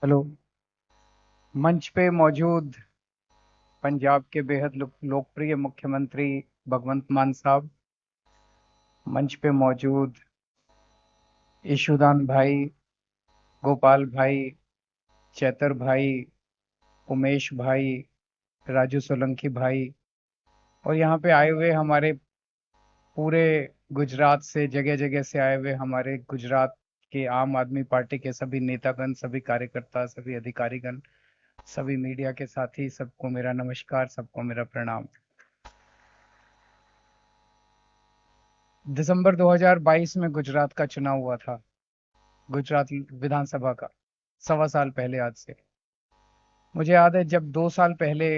Hello. मंच पे मौजूद पंजाब के बेहद लोकप्रिय मुख्यमंत्री भगवंत मान साहब, मंच पे मौजूद ईशुदान भाई, गोपाल भाई, चैतर भाई, उमेश भाई, राजू सोलंकी भाई, और यहाँ पे आए हुए हमारे पूरे गुजरात से, जगह जगह से आए हुए हमारे गुजरात के आम आदमी पार्टी के सभी नेतागण, सभी कार्यकर्ता, सभी अधिकारीगण, सभी मीडिया के साथी, सबको मेरा नमस्कार, सबको मेरा प्रणाम। दिसंबर 2022 में गुजरात का चुनाव हुआ था, गुजरात विधानसभा का, 1.25 साल पहले आज से। मुझे याद है जब 2 साल पहले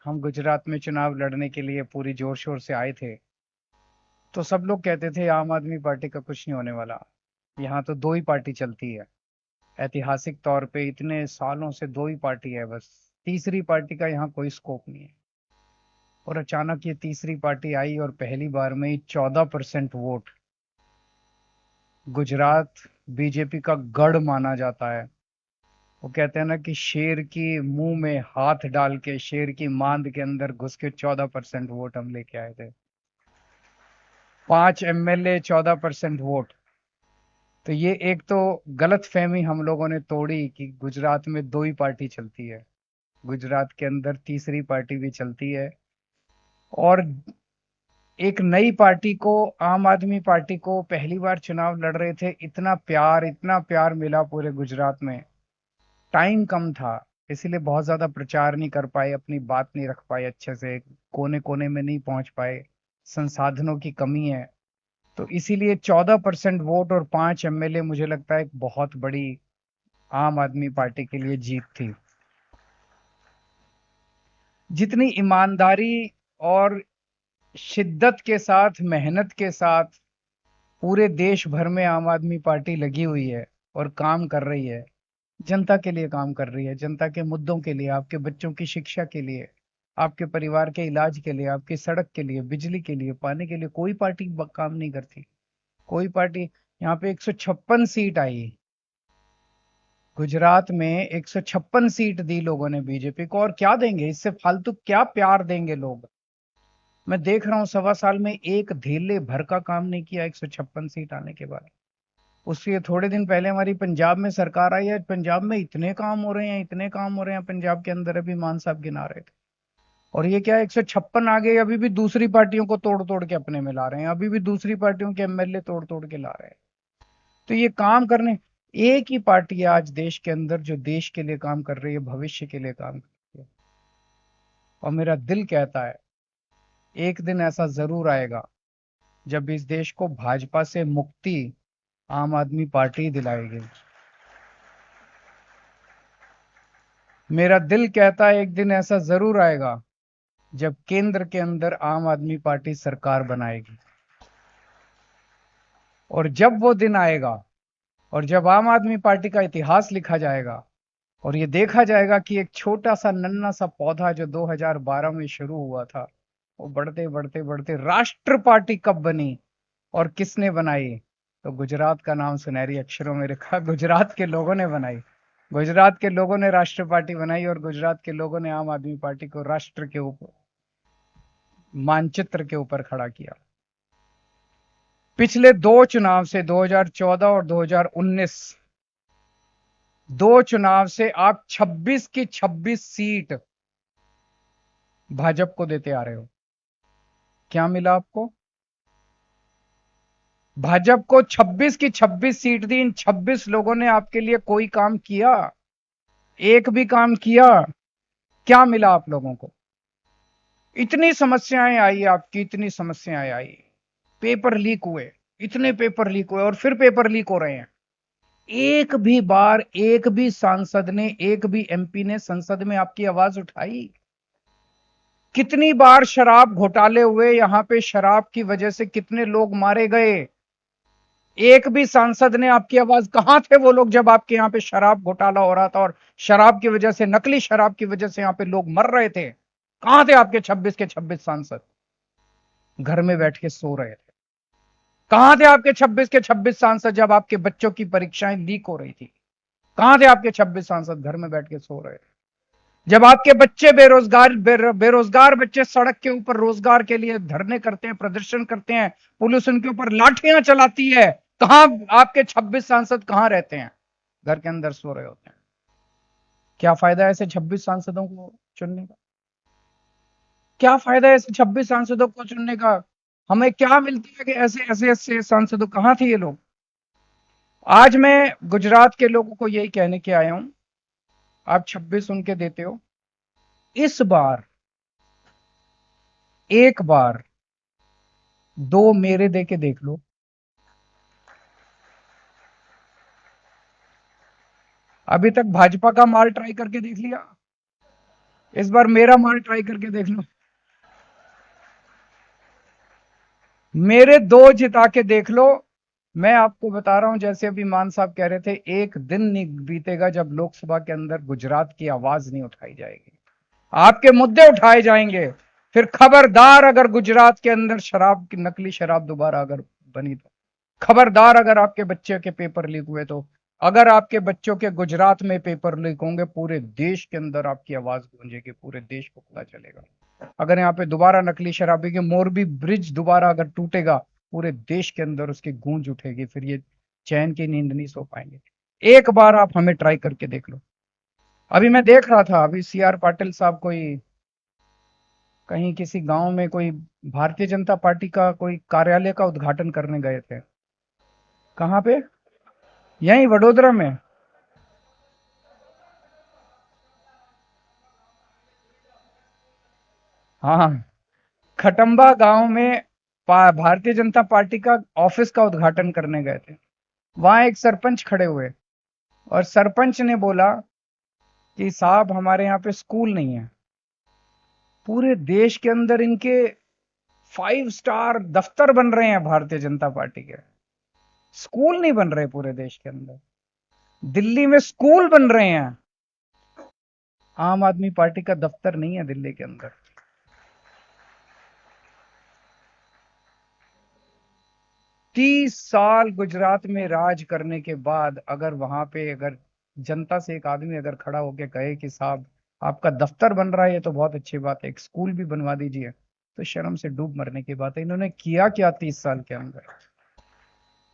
हम गुजरात में चुनाव लड़ने के लिए पूरी जोर शोर से आए थे, तो सब लोग कहते थे आम आदमी पार्टी का कुछ नहीं होने वाला, यहाँ तो दो ही पार्टी चलती है। ऐतिहासिक तौर पे इतने सालों से दो ही पार्टी है बस, तीसरी पार्टी का यहाँ कोई स्कोप नहीं है। और अचानक ये तीसरी पार्टी आई और पहली बार में ही 14% वोट। गुजरात बीजेपी का गढ़ माना जाता है। वो कहते हैं ना कि शेर की मुंह में हाथ डाल के, शेर की मांद के अंदर घुस के 14% वोट हम लेके आए थे। 5 एमएलए, 14% वोट। तो ये एक तो गलत फहमी हम लोगों ने तोड़ी कि गुजरात में दो ही पार्टी चलती है। गुजरात के अंदर तीसरी पार्टी भी चलती है। और एक नई पार्टी को, आम आदमी पार्टी को, पहली बार चुनाव लड़ रहे थे, इतना प्यार मिला पूरे गुजरात में। टाइम कम था, इसीलिए बहुत ज्यादा प्रचार नहीं कर पाए, अपनी बात नहीं रख पाए अच्छे से, कोने कोने में नहीं पहुंच पाए, संसाधनों की कमी है। तो इसीलिए 14% वोट और 5 एमएलए मुझे लगता है एक बहुत बड़ी आम आदमी पार्टी के लिए जीत थी। जितनी ईमानदारी और शिद्दत के साथ, मेहनत के साथ पूरे देश भर में आम आदमी पार्टी लगी हुई है और काम कर रही है, जनता के लिए काम कर रही है, जनता के मुद्दों के लिए, आपके बच्चों की शिक्षा के लिए, आपके परिवार के इलाज के लिए, आपकी सड़क के लिए, बिजली के लिए, पानी के लिए, कोई पार्टी काम नहीं करती। कोई पार्टी। यहाँ पे 156 सीट आई, गुजरात में 156 सीट दी लोगों ने बीजेपी को। और क्या देंगे इससे फालतू, क्या प्यार देंगे लोग? मैं देख रहा हूँ 1.25 साल में एक धेले भर का काम नहीं किया 156 सीट आने के बाद। उसके थोड़े दिन पहले हमारी पंजाब में सरकार आई है, पंजाब में इतने काम हो रहे हैं, इतने काम हो रहे हैं पंजाब के अंदर, अभी मान साहब गिना रहे थे। और ये क्या, 156 आ गए, अभी भी दूसरी पार्टियों को तोड़ तोड़ के अपने में ला रहे हैं, अभी भी दूसरी पार्टियों के एमएलए तोड़ तोड़ के ला रहे हैं। तो ये काम करने, एक ही पार्टी है आज देश के अंदर जो देश के लिए काम कर रही है, भविष्य के लिए काम कर रही है। और मेरा दिल कहता है एक दिन ऐसा जरूर आएगा जब इस देश को भाजपा से मुक्ति आम आदमी पार्टी दिलाएगी। मेरा दिल कहता है एक दिन ऐसा जरूर आएगा जब केंद्र के अंदर आम आदमी पार्टी सरकार बनाएगी। और जब वो दिन आएगा, और जब आम आदमी पार्टी का इतिहास लिखा जाएगा, और ये देखा जाएगा कि एक छोटा सा नन्हा सा पौधा जो 2012 में शुरू हुआ था, वो बढ़ते बढ़ते बढ़ते राष्ट्र पार्टी कब बनी और किसने बनाई, तो गुजरात का नाम सुनहरी अक्षरों में लिखा, गुजरात के लोगों ने बनाई। गुजरात के लोगों ने राष्ट्र पार्टी बनाई और गुजरात के लोगों ने आम आदमी पार्टी को राष्ट्र के ऊपर, मानचित्र के ऊपर खड़ा किया। पिछले दो चुनाव से, 2014 और 2019, दो चुनाव से आप 26 की 26 सीट भाजपा को देते आ रहे हो। क्या मिला आपको? भाजपा को 26 की 26 सीट दी, इन 26 लोगों ने आपके लिए कोई काम किया? एक भी काम किया? क्या मिला आप लोगों को? इतनी समस्याएं आई आपकी, इतनी समस्याएं आई, पेपर लीक हुए, इतने पेपर लीक हुए और फिर पेपर लीक हो रहे हैं। एक भी बार एक भी सांसद ने, एक भी एमपी ने संसद में आपकी आवाज उठाई? कितनी बार शराब घोटाले हुए यहां पे, शराब की वजह से कितने लोग मारे गए? एक भी सांसद ने आपकी आवाज, कहां थे वो लोग जब आपके यहां पे शराब घोटाला हो रहा था और शराब की वजह से, नकली शराब की वजह से यहां पे लोग मर रहे थे? कहां थे आपके 26 के 26 सांसद? घर में बैठ के सो रहे थे। कहां थे आपके 26 के 26 सांसद जब आपके बच्चों की परीक्षाएं लीक हो रही थी? कहां थे आपके 26 सांसद? घर में बैठ के सो रहे थे। जब आपके बच्चे बेरोजगार बच्चे सड़क के ऊपर रोजगार के लिए धरने करते हैं, प्रदर्शन करते हैं, पुलिस उनके ऊपर लाठियां चलाती है, कहां आपके 26 सांसद कहां रहते हैं? घर के अंदर सो रहे होते हैं। क्या फायदा ऐसे 26 सांसदों को चुनने का? क्या फायदा ऐसे 26 सांसदों को चुनने का? हमें क्या मिलता है कि ऐसे ऐसे ऐसे सांसदों? कहां थे ये लोग? आज मैं गुजरात के लोगों को यही कहने के आया हूं, आप 26 उनके देते हो, इस बार एक बार दो मेरे दे के देख लो। अभी तक भाजपा का माल ट्राई करके देख लिया, इस बार मेरा माल ट्राई करके देख लो। मेरे दो जिता के देख लो। मैं आपको बता रहा हूं, जैसे अभी मान साहब कह रहे थे, एक दिन नहीं बीतेगा जब लोकसभा के अंदर गुजरात की आवाज नहीं उठाई जाएगी, आपके मुद्दे उठाए जाएंगे। फिर खबरदार अगर गुजरात के अंदर शराब की, नकली शराब दोबारा अगर बनी तो खबरदार। अगर आपके बच्चे के पेपर लीक हुए तो, अगर आपके बच्चों के गुजरात में पेपर लीक होंगे, पूरे देश के अंदर आपकी आवाज गूंजेगी, पूरे देश को पता चलेगा। अगर यहाँ पे दोबारा नकली शराबी के मोरबी ब्रिज दोबारा अगर टूटेगा, पूरे देश के अंदर उसकी गूंज उठेगी, फिर ये चैन की नींद नहीं सो पाएंगे। एक बार आप हमें ट्राई करके देख लो। अभी मैं देख रहा था, अभी सीआर पाटिल साहब कोई कहीं किसी गांव में कोई भारतीय जनता पार्टी का कोई कार्यालय का उद्घाटन करने गए थे। कहाँ पे? यहीं वडोदरा में। हाँ, खटंबा गांव में भारतीय जनता पार्टी का ऑफिस का उद्घाटन करने गए थे। वहां एक सरपंच खड़े हुए और सरपंच ने बोला कि साहब हमारे यहाँ पे स्कूल नहीं है। पूरे देश के अंदर इनके 5 स्टार दफ्तर बन रहे हैं भारतीय जनता पार्टी के, स्कूल नहीं बन रहे पूरे देश के अंदर। दिल्ली में स्कूल बन रहे हैं, आम आदमी पार्टी का दफ्तर नहीं है दिल्ली के अंदर। 30 साल गुजरात में राज करने के बाद अगर वहां पे अगर जनता से एक आदमी अगर खड़ा होकर कहे कि साहब आपका दफ्तर बन रहा है, ये तो बहुत अच्छी बात है, एक स्कूल भी बनवा दीजिए, तो शर्म से डूब मरने की बात है। इन्होंने किया क्या 30 साल के अंदर?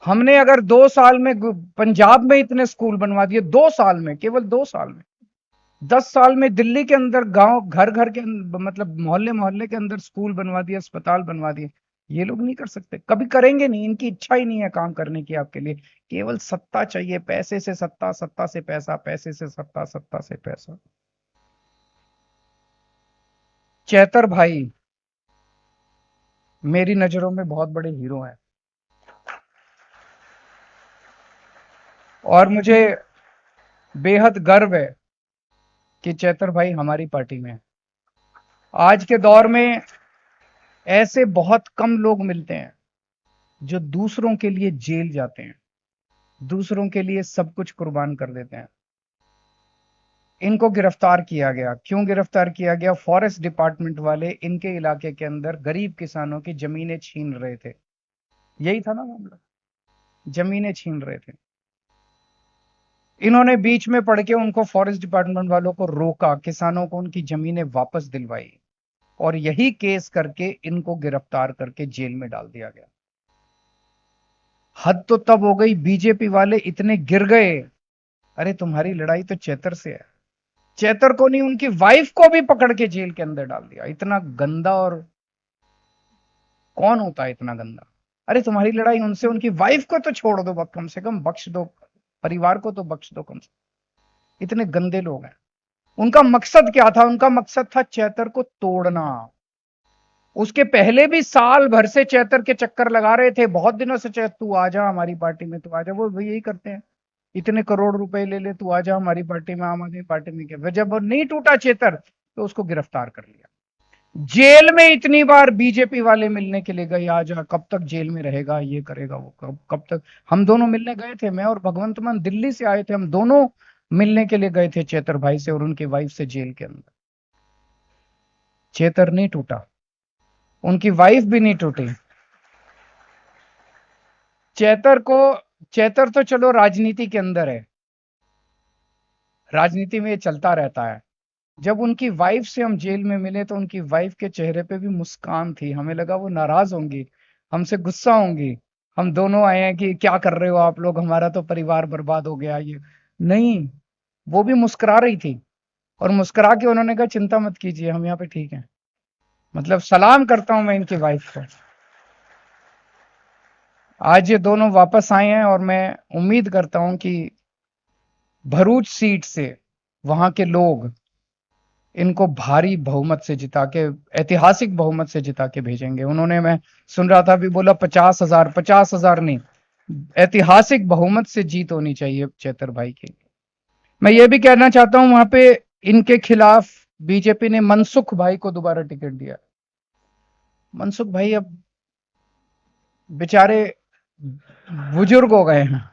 हमने अगर 2 साल में पंजाब में इतने स्कूल बनवा दिए, 2 साल में, केवल 2 साल में। 10 साल में दिल्ली के अंदर गांव घर घर के मतलब मोहल्ले मोहल्ले के अंदर स्कूल बनवा दिए, अस्पताल बनवा दिए। ये लोग नहीं कर सकते, कभी करेंगे नहीं, इनकी इच्छा ही नहीं है काम करने की आपके लिए। केवल सत्ता चाहिए, पैसे से सत्ता, सत्ता से पैसा, पैसे से सत्ता, सत्ता से पैसा। चैतर भाई मेरी नजरों में बहुत बड़े हीरो हैं, और मुझे बेहद गर्व है कि चैतर भाई हमारी पार्टी में है। आज के दौर में ऐसे बहुत कम लोग मिलते हैं जो दूसरों के लिए जेल जाते हैं, दूसरों के लिए सब कुछ कुर्बान कर देते हैं। इनको गिरफ्तार किया गया, क्यों गिरफ्तार किया गया? फॉरेस्ट डिपार्टमेंट वाले इनके इलाके के अंदर गरीब किसानों की जमीनें छीन रहे थे, यही था ना मामला, जमीनें छीन रहे थे। इन्होंने बीच में पड़ के उनको, फॉरेस्ट डिपार्टमेंट वालों को रोका, किसानों को उनकी जमीनें वापस दिलवाई, और यही केस करके इनको गिरफ्तार करके जेल में डाल दिया गया। हद तो तब हो गई, बीजेपी वाले इतने गिर गए। अरे तुम्हारी लड़ाई तो चैतर से है, चैतर को नहीं, उनकी वाइफ को भी पकड़ के जेल के अंदर डाल दिया। इतना गंदा, और कौन होता है इतना गंदा? अरे तुम्हारी लड़ाई उनसे, उनकी वाइफ को तो छोड़ दो, कम से कम बख्श दो, परिवार को तो बख्श दो कम से कम। इतने गंदे लोग हैं। उनका मकसद क्या था? उनका मकसद था चैतर को तोड़ना। उसके पहले भी साल भर से चैतर के चक्कर लगा रहे थे, बहुत दिनों से, चैतर तू आ जा हमारी पार्टी में, तू आ जा। वो यही करते हैं, इतने करोड़ रुपए ले ले, तू आ जा हमारी पार्टी में, आम आदमी पार्टी में। क्या जब वो नहीं टूटा चेतर, तो उसको गिरफ्तार कर लिया। जेल में इतनी बार बीजेपी वाले मिलने के लिए गए, आ जा, कब तक जेल में रहेगा, ये करेगा, वो कब तक। हम दोनों मिलने गए थे, मैं और भगवंत मान दिल्ली से आए थे, हम दोनों मिलने के लिए गए थे चेतर भाई से और उनकी वाइफ से जेल के अंदर। चेतर नहीं टूटा, उनकी वाइफ भी नहीं टूटी। चेतर को, चेतर तो चलो राजनीति के अंदर है, राजनीति में ये चलता रहता है। जब उनकी वाइफ से हम जेल में मिले तो उनकी वाइफ के चेहरे पे भी मुस्कान थी। हमें लगा वो नाराज होंगी, हमसे गुस्सा होंगी। हम दोनों आए हैं कि क्या कर रहे हो आप लोग, हमारा तो परिवार बर्बाद हो गया ये। नहीं, वो भी मुस्कुरा रही थी और मुस्कुरा के उन्होंने कहा चिंता मत कीजिए, हम यहाँ पे ठीक हैं। मतलब सलाम करता हूं मैं इनकी वाइफ को। आज ये दोनों वापस आए हैं और मैं उम्मीद करता हूं कि भरूच सीट से वहां के लोग इनको भारी बहुमत से जिता के, ऐतिहासिक बहुमत से जिता के भेजेंगे। उन्होंने, मैं सुन रहा था अभी, बोला 50,000, 50,000 नहीं, ऐतिहासिक बहुमत से जीत होनी चाहिए चेतर भाई की। मैं ये भी कहना चाहता हूं, वहां पे इनके खिलाफ बीजेपी ने मनसुख भाई को दोबारा टिकट दिया। मनसुख भाई अब बेचारे बुजुर्ग हो गए हैं,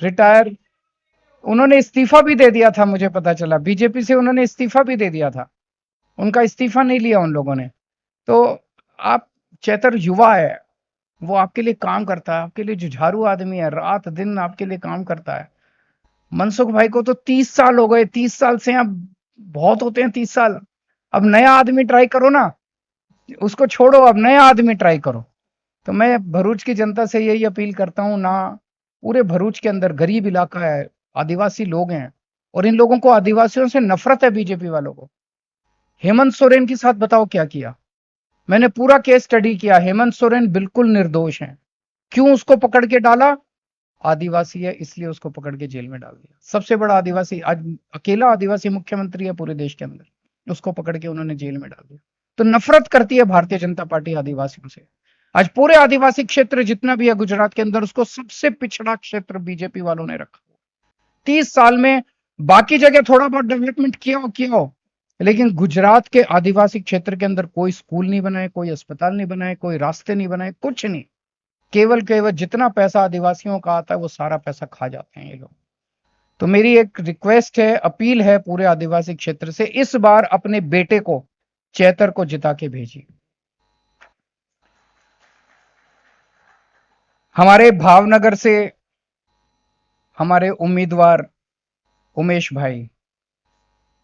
रिटायर। उन्होंने इस्तीफा भी दे दिया था, मुझे पता चला बीजेपी से उन्होंने इस्तीफा भी दे दिया था। उनका इस्तीफा नहीं लिया उन लोगों ने। तो आप, चेतर युवा है, वो आपके लिए काम करता है, आपके लिए जुझारू आदमी है, रात दिन आपके लिए काम करता है। मनसुख भाई को तो 30 साल हो गए, 30 साल से अब बहुत होते हैं 30 साल। अब नया आदमी ट्राई करो ना, उसको छोड़ो, अब नया आदमी ट्राई करो। तो मैं भरूच की जनता से यही अपील करता हूं ना, पूरे भरूच के अंदर गरीब इलाका है, आदिवासी लोग हैं, और इन लोगों को आदिवासियों से नफरत है, बीजेपी वालों को। हेमंत सोरेन के साथ बताओ क्या किया। मैंने पूरा केस स्टडी किया, हेमंत सोरेन बिल्कुल निर्दोष है। क्यों उसको पकड़ के डाला? आदिवासी है इसलिए उसको पकड़ के जेल में डाल दिया। सबसे बड़ा आदिवासी, आज अकेला आदिवासी मुख्यमंत्री है पूरे देश के अंदर, उसको पकड़ के उन्होंने जेल में डाल दिया। तो नफरत करती है भारतीय जनता पार्टी आदिवासियों से। आज पूरे आदिवासी क्षेत्र जितना भी है गुजरात के अंदर, उसको सबसे पिछड़ा क्षेत्र बीजेपी वालों ने रखा। 30 साल में बाकी जगह थोड़ा बहुत डेवलपमेंट किया हो, लेकिन गुजरात के आदिवासी क्षेत्र के अंदर कोई स्कूल नहीं बनाए, कोई अस्पताल नहीं बनाए, कोई रास्ते नहीं बनाए, कुछ नहीं। केवल केवल जितना पैसा आदिवासियों का आता है वो सारा पैसा खा जाते हैं ये लोग। तो मेरी एक रिक्वेस्ट है, अपील है पूरे आदिवासी क्षेत्र से, इस बार अपने बेटे को, चेतर को जिता के भेजिए। हमारे भावनगर से हमारे उम्मीदवार उमेश भाई,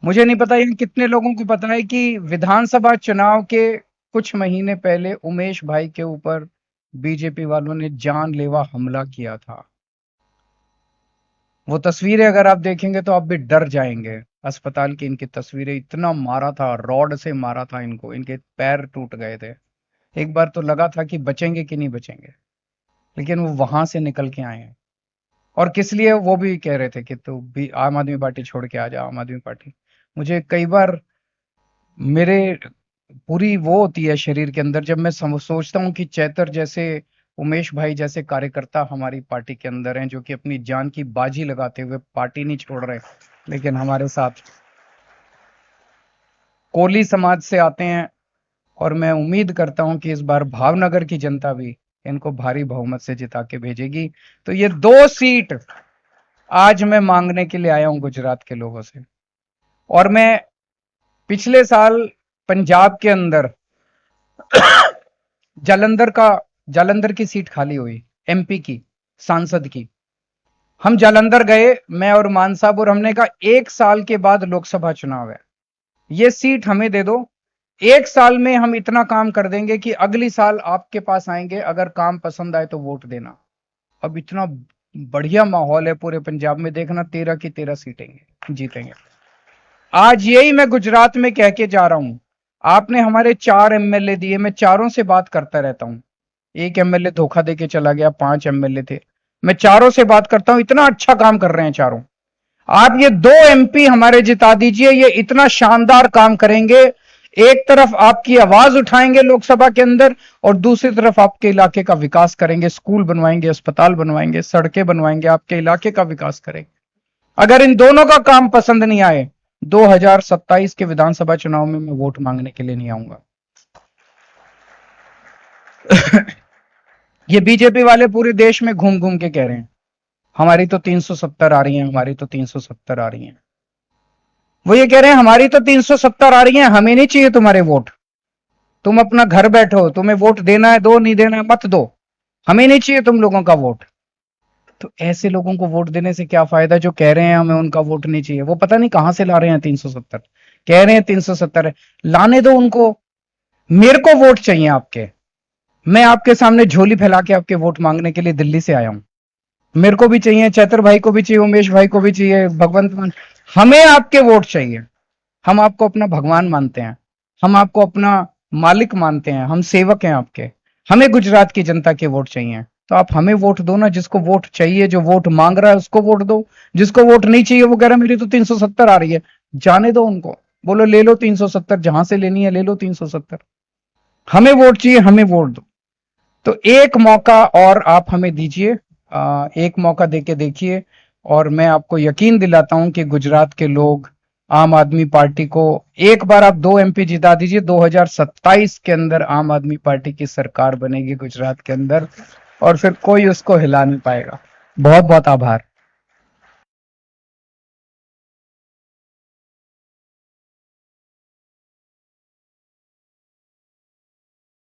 मुझे नहीं पता ये कितने लोगों को पता है कि विधानसभा चुनाव के कुछ महीने पहले उमेश भाई के ऊपर बीजेपी वालों ने जानलेवा हमला किया था। वो तस्वीरें अगर आप देखेंगे तो आप भी डर जाएंगे। अस्पताल की इनकी तस्वीरें, इतना मारा था, रॉड से मारा था इनको, इनके पैर टूट गए थे। एक बार तो लगा था कि बचेंगे कि नहीं बचेंगे, लेकिन वो वहां से निकल के आए हैं। और किस लिए वो भी कह रहे थे कि तू भी आम आदमी पार्टी छोड़ के आ जा, आम आदमी पार्टी। मुझे कई बार मेरे पूरी वो होती है शरीर के अंदर, जब मैं सोचता हूँ कि चैतर जैसे, उमेश भाई जैसे कार्यकर्ता हमारी पार्टी के अंदर हैं, जो कि अपनी जान की बाजी लगाते हुए पार्टी नहीं छोड़ रहे, लेकिन हमारे साथ कोली समाज से आते हैं। और मैं उम्मीद करता हूं कि इस बार भावनगर की जनता भी इनको भारी बहुमत से जिता के भेजेगी। तो ये 2 सीट आज मैं मांगने के लिए आया हूं गुजरात के लोगों से। और मैं पिछले साल पंजाब के अंदर जालंधर की सीट खाली हुई, एमपी की सांसद की। हम जालंधर गए, मैं और मान साहब, और हमने कहा 1 साल के बाद लोकसभा चुनाव है, ये सीट हमें दे दो। 1 साल में हम इतना काम कर देंगे कि अगली साल आपके पास आएंगे, अगर काम पसंद आए तो वोट देना। अब इतना बढ़िया माहौल है पूरे पंजाब में, देखना 13 की 13 सीटें जीतेंगे। आज यही मैं गुजरात में कह के जा रहा हूं। आपने हमारे 4 एमएलए दिए, मैं चारों से बात करता रहता हूं। एक एमएलए धोखा देके चला गया, 5 एमएलए थे, मैं चारों से बात करता हूं, इतना अच्छा काम कर रहे हैं चारों। आप ये 2 एमपी हमारे जिता दीजिए, ये इतना शानदार काम करेंगे। एक तरफ आपकी आवाज उठाएंगे लोकसभा के अंदर, और दूसरी तरफ आपके इलाके का विकास करेंगे, स्कूल बनवाएंगे, अस्पताल बनवाएंगे, सड़कें बनवाएंगे, आपके इलाके का विकास करेंगे। अगर इन दोनों का काम पसंद नहीं आए, 2027 के विधानसभा चुनाव में मैं वोट मांगने के लिए नहीं आऊंगा। ये बीजेपी वाले पूरे देश में घूम घूम के कह रहे हैं हमारी तो 370 आ रही हैं, हमारी तो 370 आ रही हैं। वो ये कह रहे हैं हमारी तो 370 आ रही हैं, हमें नहीं चाहिए तुम्हारे वोट। तुम अपना घर बैठो, तुम्हें वोट देना है दो, नहीं देना है मत दो, हमें नहीं चाहिए तुम लोगों का वोट। तो ऐसे लोगों को वोट देने से क्या फायदा, जो कह रहे हैं हमें उनका वोट नहीं चाहिए। वो पता नहीं कहां से ला रहे हैं 370, कह रहे हैं 370 है, लाने दो उनको। मेरे को वोट चाहिए आपके, मैं आपके सामने झोली फैला के आपके वोट मांगने के लिए दिल्ली से आया हूं। मेरे को भी चाहिए, चैतर भाई को भी चाहिए, उमेश भाई को भी चाहिए, भगवंत मान, हमें आपके वोट चाहिए। हम आपको अपना भगवान मानते हैं, हम आपको अपना मालिक मानते हैं, हम सेवक हैं आपके। हमें गुजरात की जनता के वोट चाहिए, तो आप हमें वोट दो ना। जिसको वोट चाहिए, जो वोट मांग रहा है उसको वोट दो। जिसको वोट नहीं चाहिए वो कह रहा है मेरी तो 370 आ रही है, जाने दो उनको। बोलो ले लो 370, जहां से लेनी है ले लो 370। हमें वोट चाहिए, हमें वोट दो। तो एक मौका और आप हमें दीजिए, एक मौका देके देखिए, और मैं आपको यकीन दिलाता हूं कि गुजरात के लोग आम आदमी पार्टी को, एक बार आप 2 MP जिता दीजिए, 2027 के अंदर आम आदमी पार्टी की सरकार बनेगी गुजरात के अंदर, और फिर कोई उसको हिला नहीं पाएगा। बहुत बहुत आभार।